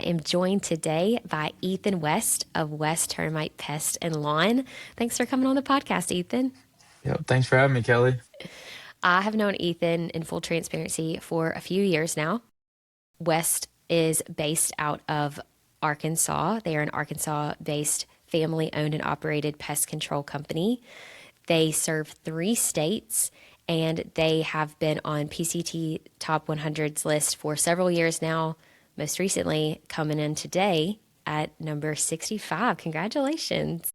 am joined today by Ethan West of West Termite Pest and Lawn. Thanks for coming on the podcast, Ethan. Yep. Thanks for having me, Kelly. I have known Ethan in full transparency for a few years now. West is based out of Arkansas. They are an Arkansas based family owned and operated pest control company. They serve 3 states and they have been on PCT Top 100's list for several years now, most recently coming in today at number 65. Congratulations.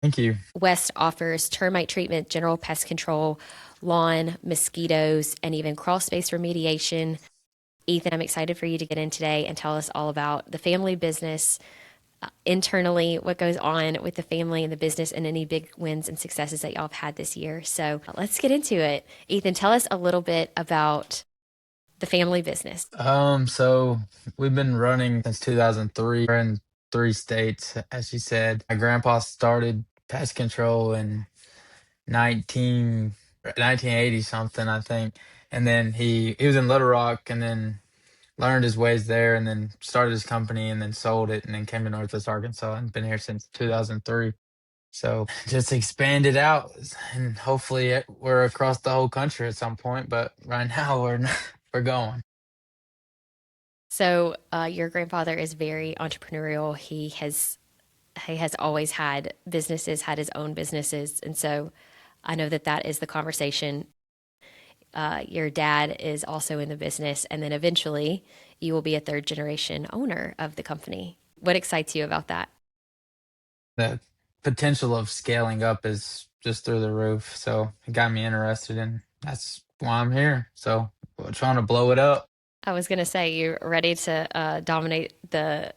Thank you. West offers termite treatment, general pest control, lawn, mosquitoes, and even crawl space remediation. Ethan, I'm excited for you to get in today and tell us all about the family business, internally, what goes on with the family and the business, and any big wins and successes that y'all have had this year. So let's get into it. Ethan, tell us a little bit about the family business. So we've been running since 2003. We're in 3 states, as you said. My grandpa started pest control in 19 1980 something, I think. And then he was in Little Rock and then learned his ways there and then started his company and then sold it and then came to Northwest Arkansas and been here since 2003. So just expanded out and hopefully we're across the whole country at some point. But right now we're not, we're going. So your grandfather is very entrepreneurial. He has always had businesses, had his own businesses, and so I know that that is the conversation. Your dad is also in the business, and then eventually you will be a third generation owner of the company. What excites you about that? The potential of scaling up is just through the roof. So it got me interested, and that's why I'm here. So we're trying to blow it up. I was going to say you're ready to dominate the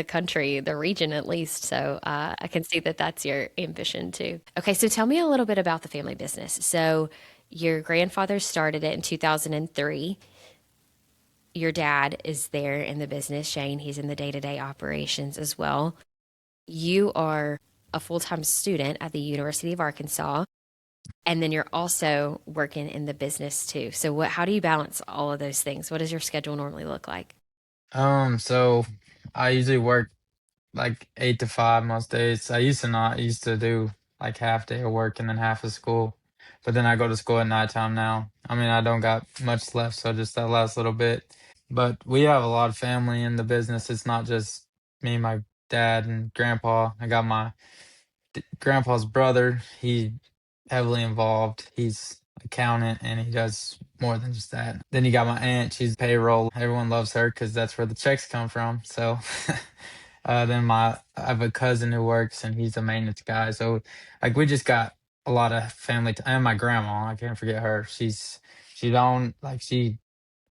country, the region at least. So I can see that that's your ambition too. Okay, so tell me a little bit about the family business. So your grandfather started it in 2003. Your dad is there in the business, Shane. He's in the day-to-day operations as well. You are a full-time student at the University of Arkansas, and then you're also working in the business too. So how do you balance all of those things? What does your schedule normally look like? So I usually work like 8 to 5 most days. I used to not. I used to do like half day of work and then half of school. But then I go to school at nighttime now. I mean, I don't got much left, so just that last little bit. But we have a lot of family in the business. It's not just me, my dad, and grandpa. I got my grandpa's brother. He heavily involved. He's accountant and he does more than just that. Then you got my aunt. She's payroll. Everyone loves her because that's where the checks come from. So then I have a cousin who works and he's a maintenance guy. So like we just got a lot of family and my grandma. I can't forget her. She don't like she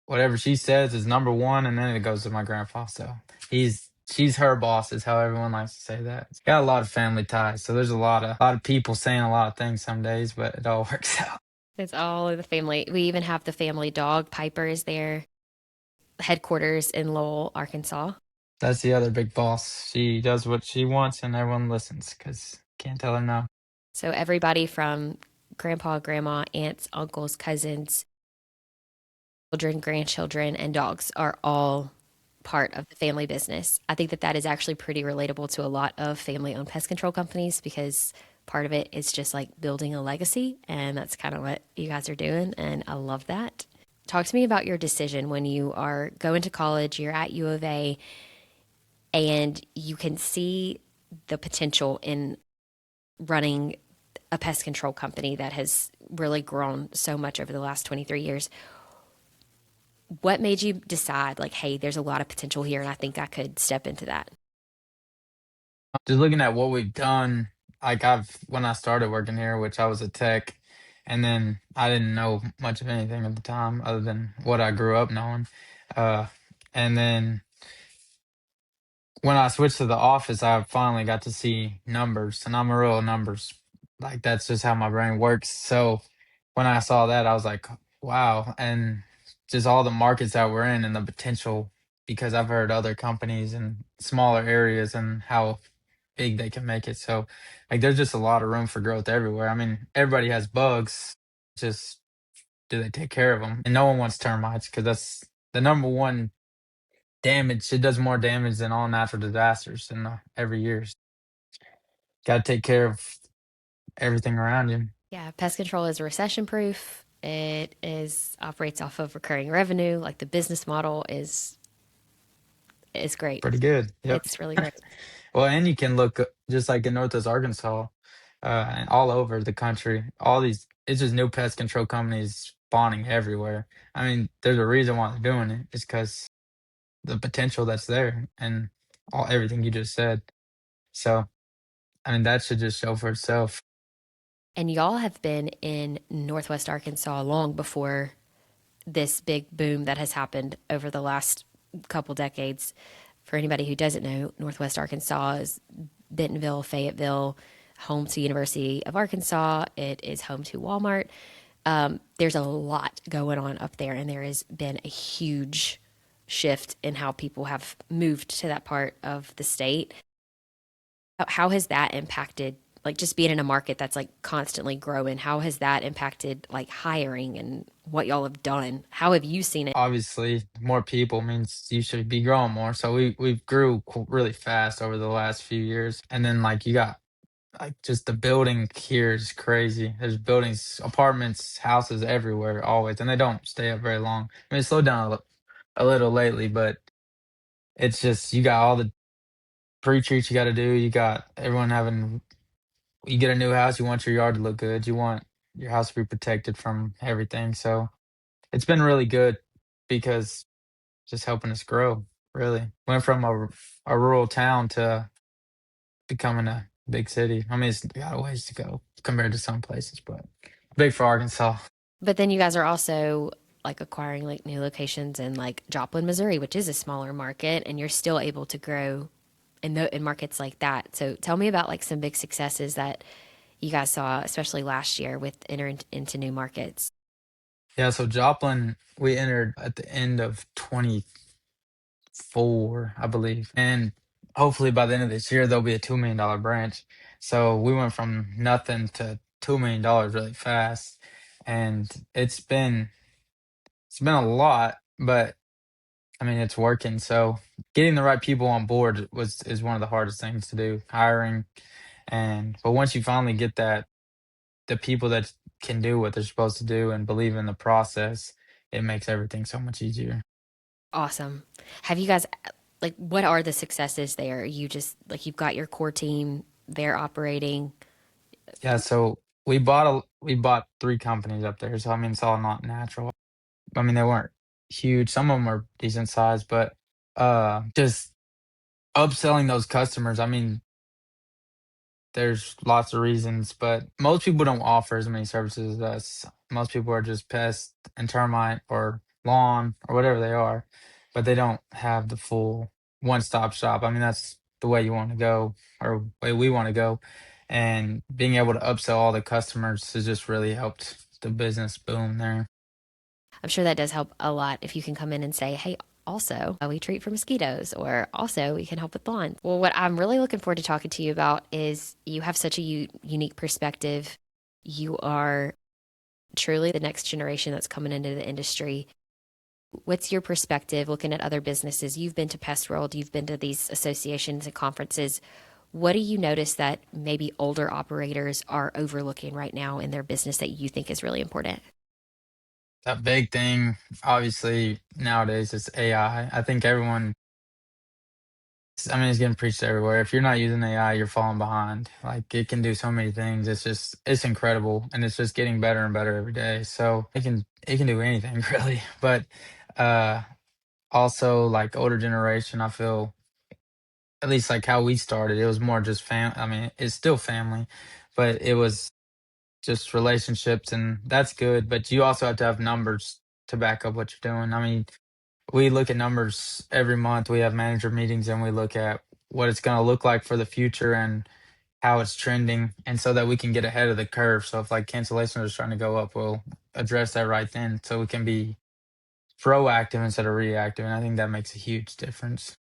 whatever she says is number one, and then it goes to my grandpa. So she's her boss, is how everyone likes to say that. It's got a lot of family ties, so there's a lot of people saying a lot of things some days, but it all works out. It's all of the family. We even have the family dog. Piper is there, headquarters in Lowell, Arkansas. That's the other big boss. She does what she wants, and everyone listens because can't tell her no. So everybody from grandpa, grandma, aunts, uncles, cousins, children, grandchildren, and dogs are all part of the family business. I think that that is actually pretty relatable to a lot of family owned pest control companies because part of it is just like building a legacy. And that's kind of what you guys are doing. And I love that. Talk to me about your decision when you are going to college, you're at U of A, and you can see the potential in running a pest control company that has really grown so much over the last 23 years. What made you decide, like, hey, there's a lot of potential here and I think I could step into that? Just looking at what we've done, like I've when I started working here, which I was a tech, and then I didn't know much of anything at the time other than what I grew up knowing. Uh, and then when I switched to the office, I finally got to see numbers, and I'm a real numbers. Like that's just how my brain works. So when I saw that, I was like, wow. And just all the markets that we're in and the potential, because I've heard other companies in smaller areas and how big they can make it. So like there's just a lot of room for growth everywhere. I mean, everybody has bugs, just do they take care of them? And no one wants termites because that's the number one damage. It does more damage than all natural disasters in every year. Got to take care of everything around you. Yeah, pest control is recession proof. It is operates off of recurring revenue. Like the business model is great. Pretty good. Yep. It's really great. Well, and you can look just like in Northwest Arkansas, and all over the country. All these, it's just new pest control companies spawning everywhere. I mean, there's a reason why they're doing it. It's because the potential that's there and everything you just said. So, I mean, that should just show for itself. And y'all have been in Northwest Arkansas long before this big boom that has happened over the last couple decades. For anybody who doesn't know, Northwest Arkansas is Bentonville, Fayetteville, home to University of Arkansas. It is home to Walmart. There's a lot going on up there, and there has been a huge shift in how people have moved to that part of the state. How has that impacted, like just being in a market that's like constantly growing? How has that impacted like hiring and what y'all have done? How have you seen it? Obviously, more people means you should be growing more. So we've grew really fast over the last few years. And then like you got like just the building here is crazy. There's buildings, apartments, houses everywhere always, and they don't stay up very long. I mean, it slowed down a little lately, but it's just you got all the pre-treats you got to do. You got everyone having. You get a new house, you want your yard to look good. You want your house to be protected from everything. So it's been really good because just helping us grow. Really went from a rural town to becoming a big city. I mean, it's got a ways to go compared to some places, but big for Arkansas. But then you guys are also like acquiring like new locations in like Joplin, Missouri, which is a smaller market, and you're still able to grow in markets like that. So tell me about like some big successes that you guys saw, especially last year with entering into new markets. Yeah, so Joplin, we entered at the end of 24, I believe. And hopefully by the end of this year, there'll be a $2 million branch. So we went from nothing to $2 million really fast. And it's been a lot, but I mean, it's working. So getting the right people on board is one of the hardest things to do, hiring. But once you finally get the people that can do what they're supposed to do and believe in the process, it makes everything so much easier. Awesome. Have you guys like what are the successes there? You just like you've got your core team, they're operating. Yeah, so we bought three companies up there. So I mean, it's all not natural. I mean, they weren't huge. Some of them were decent size, but just upselling those customers. I mean, there's lots of reasons, but most people don't offer as many services as us. Most people are just pest and termite or lawn or whatever they are, but they don't have the full one-stop shop. I mean, that's the way you want to go or way we want to go. And being able to upsell all the customers has just really helped the business boom there. I'm sure that does help a lot if you can come in and say, hey, also, we treat for mosquitoes, or also we can help with lawn. Well, what I'm really looking forward to talking to you about is you have such a unique perspective. You are truly the next generation that's coming into the industry. What's your perspective looking at other businesses? You've been to Pest World, you've been to these associations and conferences. What do you notice that maybe older operators are overlooking right now in their business that you think is really important? That big thing, obviously, nowadays is AI. I think everyone I mean, it's getting preached everywhere. If you're not using AI, you're falling behind. Like it can do so many things. It's incredible, and it's just getting better and better every day. So it can do anything really. But uh, also like older generation, I feel at least like how we started, it was more just I mean, it's still family, but it was just relationships, and that's good. But you also have to have numbers to back up what you're doing. I mean, we look at numbers every month. We have manager meetings and we look at what it's going to look like for the future and how it's trending, and so that we can get ahead of the curve. So if like cancellations are starting to go up, we'll address that right then so we can be proactive instead of reactive. And I think that makes a huge difference.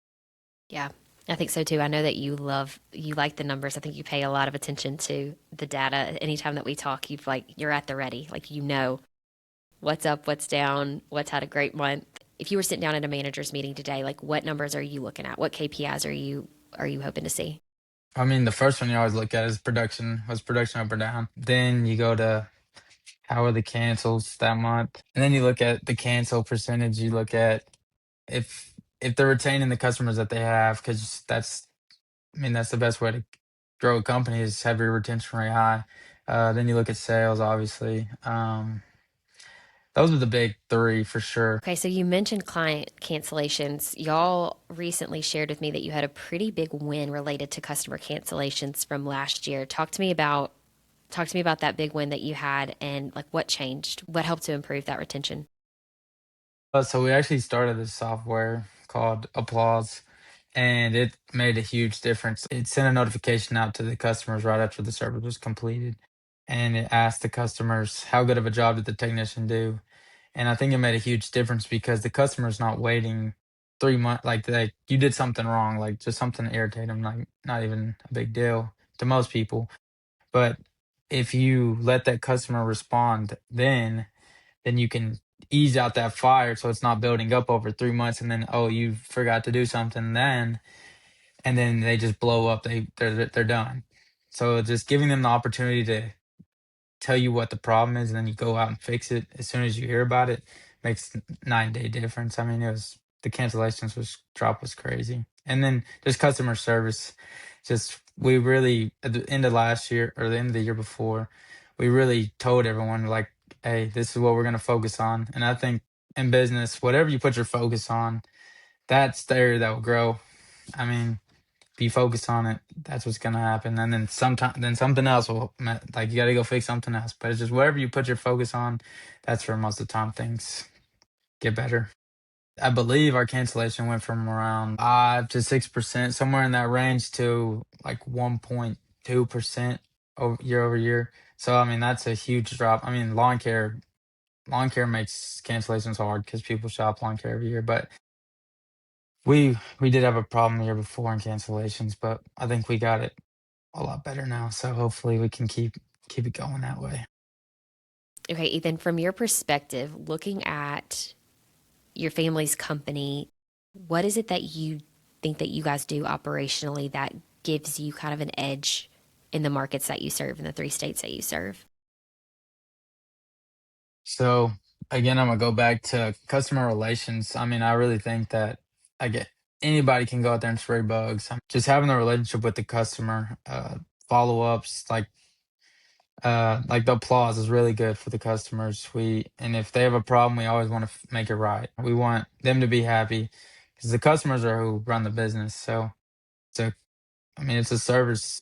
Yeah, I think so too. I know that you like the numbers. I think you pay a lot of attention to the data. Anytime that we talk, you're at the ready. Like you know what's up, what's down, what's had a great month. if you were sitting down at a manager's meeting today, like what numbers are you looking at? What KPIs are you hoping to see? I mean, the first one you always look at is production. Was production up or down? Then you go to how are the cancels that month? And then you look at the cancel percentage. You look at if they're retaining the customers that they have, because I mean, that's the best way to grow a company is have your retention rate high. Then you look at sales, obviously. Those are the big three for sure. Okay, so you mentioned client cancellations. Y'all recently shared with me that you had a pretty big win related to customer cancellations from last year. Talk to me about that big win that you had and like what changed? What helped to improve that retention? So we actually started this software called Applause, and it made a huge difference. It sent a notification out to the customers right after the service was completed, and it asked the customers how good of a job did the technician do. And I think it made a huge difference because the customer's not waiting 3 months, like you did something wrong, like just something to irritate them, like not even a big deal to most people. But if you let that customer respond, then you can ease out that fire so it's not building up over 3 months, and then oh, you forgot to do something then, and then they just blow up. They're done. So just giving them the opportunity to tell you what the problem is, and then you go out and fix it as soon as you hear about it makes 9 day difference. I mean, it was the cancellations was drop was crazy, and then just customer service. Just we really at the end of last year or the end of the year before, we really told everyone like, hey, this is what we're gonna focus on. And I think in business, whatever you put your focus on, that's the area that will grow. I mean, if you focus on it, that's what's gonna happen. And then sometime, then something else will like you got to go fix something else. But it's just whatever you put your focus on, that's where most of the time things get better. I believe our cancellation went from around 5 to 6%, somewhere in that range, to like 1.2% over year. So I mean that's a huge drop. I mean lawn care makes cancellations hard because people shop lawn care every year. But we did have a problem the year before in cancellations, but I think we got it a lot better now. So hopefully we can keep it going that way. Okay, Ethan, from your perspective, looking at your family's company, what is it that you think that you guys do operationally that gives you kind of an edge in the markets that you serve in the three states that you serve? So again, I'm gonna go back to customer relations. I mean, I really think that I get anybody can go out there and spray bugs. Just having a relationship with the customer, follow ups, like the applause is really good for the customers. And if they have a problem, we always want to make it right. We want them to be happy because the customers are who run the business. So it's a, I mean, it's a service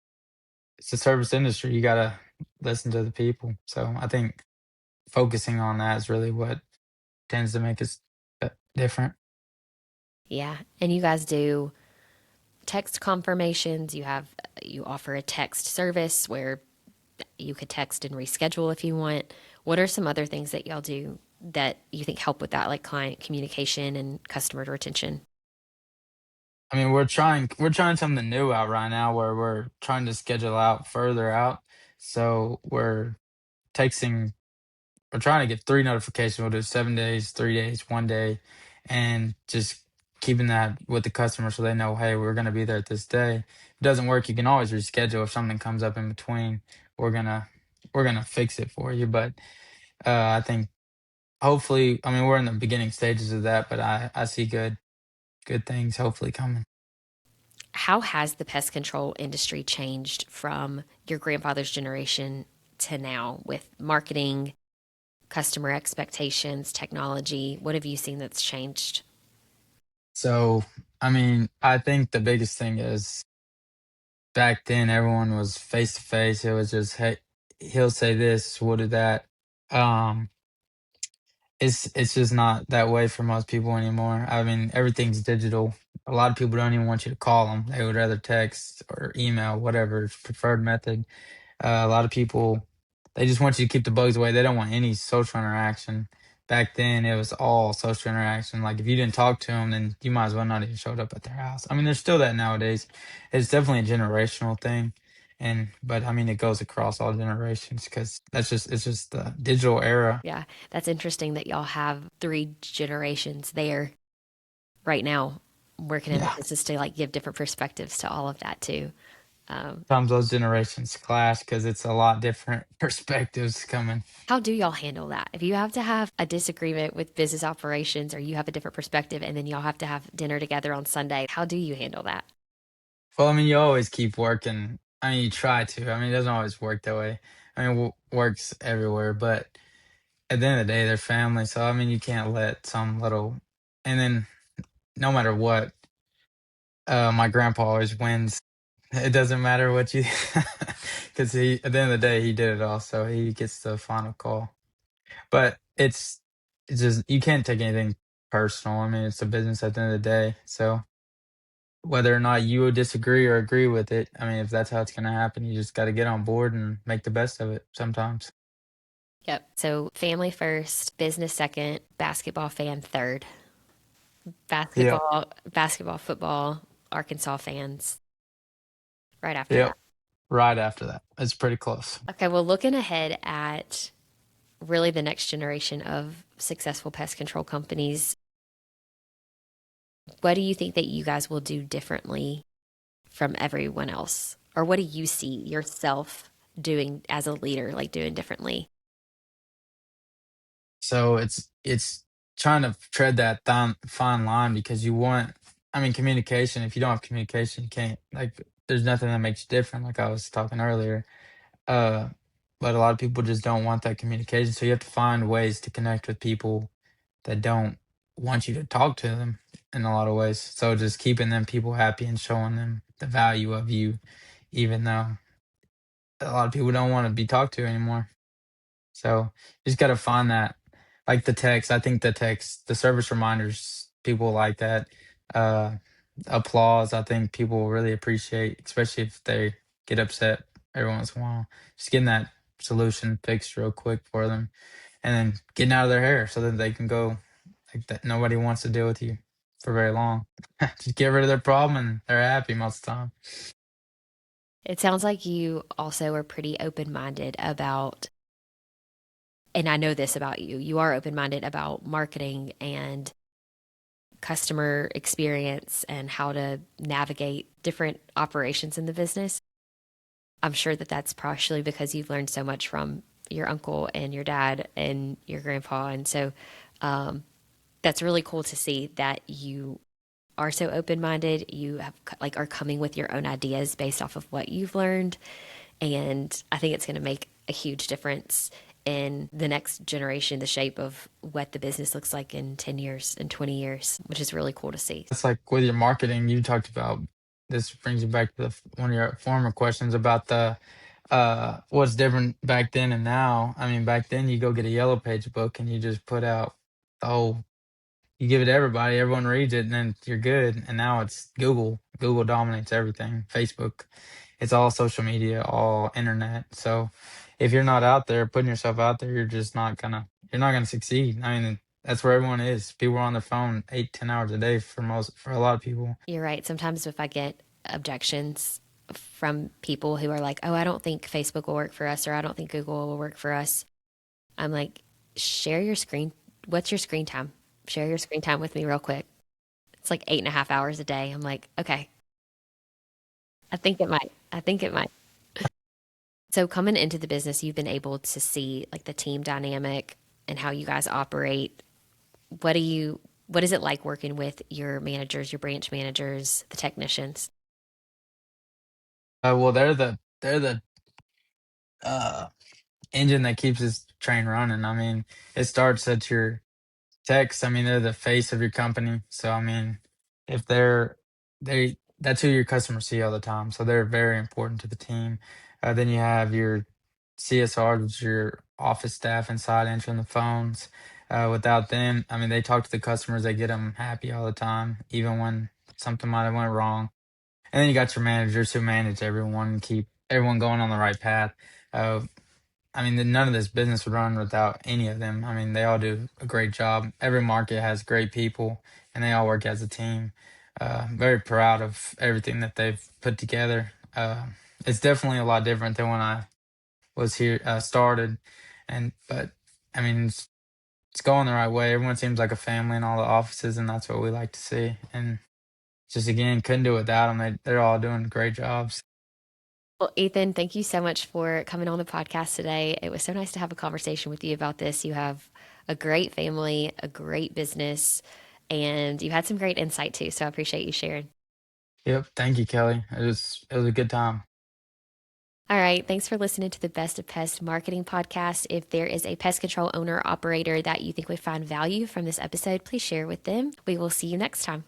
industry. You gotta listen to the people. So I think focusing on that is really what tends to make us different. Yeah, and you guys do text confirmations. You offer a text service where you could text and reschedule if you want. What are some other things that y'all do that you think help with that, like client communication and customer retention? I mean, we're trying something new out right now where we're trying to schedule out further out. So texting we're trying to get 3 notifications. We'll do 7 days, 3 days, 1 day, and just keeping that with the customer so they know, hey, we're gonna be there at this day. If it doesn't work, you can always reschedule if something comes up in between. We're gonna we're gonna fix it for you. But I think hopefully, I mean, we're in the beginning stages of that, but I see good things hopefully coming. How has the pest control industry changed from your grandfather's generation to now with marketing, customer expectations, technology? What have you seen that's changed? So, I mean, I think the biggest thing is back then everyone was face to face. It was just, hey, he'll say this, we'll do that. Um, it's just not that way for most people anymore. I mean, everything's digital. A lot of people don't even want you to call them. They would rather text or email, whatever is preferred method. A lot of people, they just want you to keep the bugs away. They don't want any social interaction. Back then, it was all social interaction. Like if you didn't talk to them, then you might as well not even showed up at their house. I mean, there's still that nowadays. It's definitely a generational thing, And but I mean, it goes across all generations because it's just the digital era. Yeah, that's interesting that y'all have three generations there right now working in the Yeah. business to like give different perspectives to all of that too. Um, Sometimes those generations clash because it's a lot different perspectives coming. how do y'all handle that? If you have to have a disagreement with business operations or you have a different perspective and then y'all have to have dinner together on Sunday, how do you handle that? Well, I mean, you always keep working. I mean, you try to. I mean, it doesn't always work that way. I mean, works everywhere, but at the end of the day, they're family. So I mean, you can't let some little. And then no matter what, my grandpa always wins. It doesn't matter what you, because he at the end of the day he did it all, so he gets the final call. But it's just you can't take anything personal. I mean, it's a business at the end of the day. So whether or not you would disagree or agree with it, I mean, if that's how it's going to happen, you just got to get on board and make the best of it sometimes. Yep. So family first, business second, basketball fan third. Yep. Basketball, football, Arkansas fans right after Yep. that. Right after that. It's pretty close. Okay, well, looking ahead at really the next generation of successful pest control companies, what do you think that you guys will do differently from everyone else? Or what do you see yourself doing as a leader, like doing differently? So it's trying to tread that fine line because you want, I mean, communication. If you don't have communication, you can't, like, there's nothing that makes you different, like I was talking earlier. Uh, but a lot of people just don't want that communication. So you have to find ways to connect with people that don't want you to talk to them in a lot of ways. So just keeping them people happy and showing them the value of you, even though a lot of people don't want to be talked to anymore. So you just got to find that, like the text. I think the text, the service reminders, people like that. Uh, Applause, I think people really appreciate, especially if they get upset every once in a while. Just getting that solution fixed real quick for them, and then getting out of their hair so that they can go like that. Nobody wants to deal with you for very long. Just get rid of their problem, and they're happy most of the time. It sounds like you also are pretty open minded about, and I know this about you, you are open minded about marketing and customer experience and how to navigate different operations in the business. I'm sure that that's partially because you've learned so much from your uncle and your dad and your grandpa. And so um, that's really cool to see that you are so open minded. You have like are coming with your own ideas based off of what you've learned. And I think it's going to make a huge difference in the next generation, the shape of what the business looks like in 10 years and 20 years, which is really cool to see. It's like with your marketing, you talked about. This brings you back to one of your former questions about the what's different back then and now. I mean, back then you go get a yellow page book and you just put out the whole, you give it to everybody, everyone reads it, and then you're good. And now it's Google. Google dominates everything. Facebook. It's all social media, all internet. So if you're not out there putting yourself out there, you're not gonna succeed. I mean, that's where everyone is. People are on their phone 8, 10 hours a day for a lot of people. You're right. Sometimes if I get objections from people who are like, oh, I don't think Facebook will work for us, or I don't think Google will work for us, I'm like, share your screen. What's your screen time? Share your screen time with me real quick. It's like 8.5 hours a day. I'm like, okay, I think it might. I think it might. So coming into the business, you've been able to see like the team dynamic and how you guys operate. What is it like working with your managers, your branch managers, the technicians? Well, they're the uh, engine that keeps this train running. I mean, it starts at your techs. I mean, they're the face of your company. So I mean, if they that's who your customers see all the time. So they're very important to the team. Then you have your CSR, which is your office staff inside answering the phones. Without them, I mean, they talk to the customers. They get them happy all the time, even when something might have went wrong. And then you got your managers who manage everyone and keep everyone going on the right path. Uh, I mean, none of this business would run without any of them. I mean, they all do a great job. Every market has great people, and they all work as a team. Very proud of everything that they've put together. it's definitely a lot different than when I was here started, and but I mean it's going the right way. Everyone seems like a family in all the offices, and that's what we like to see. And just again, couldn't do it without them. They're all doing great jobs. Well, Ethan, thank you so much for coming on the podcast today. It was so nice to have a conversation with you about this. You have a great family, a great business, and you had some great insight too. So I appreciate you sharing. Yep, thank you, Kelly. It was a good time. All right. Thanks for listening to the Best of Pest Marketing podcast. If there is a pest control owner operator that you think would find value from this episode, please share with them. We will see you next time.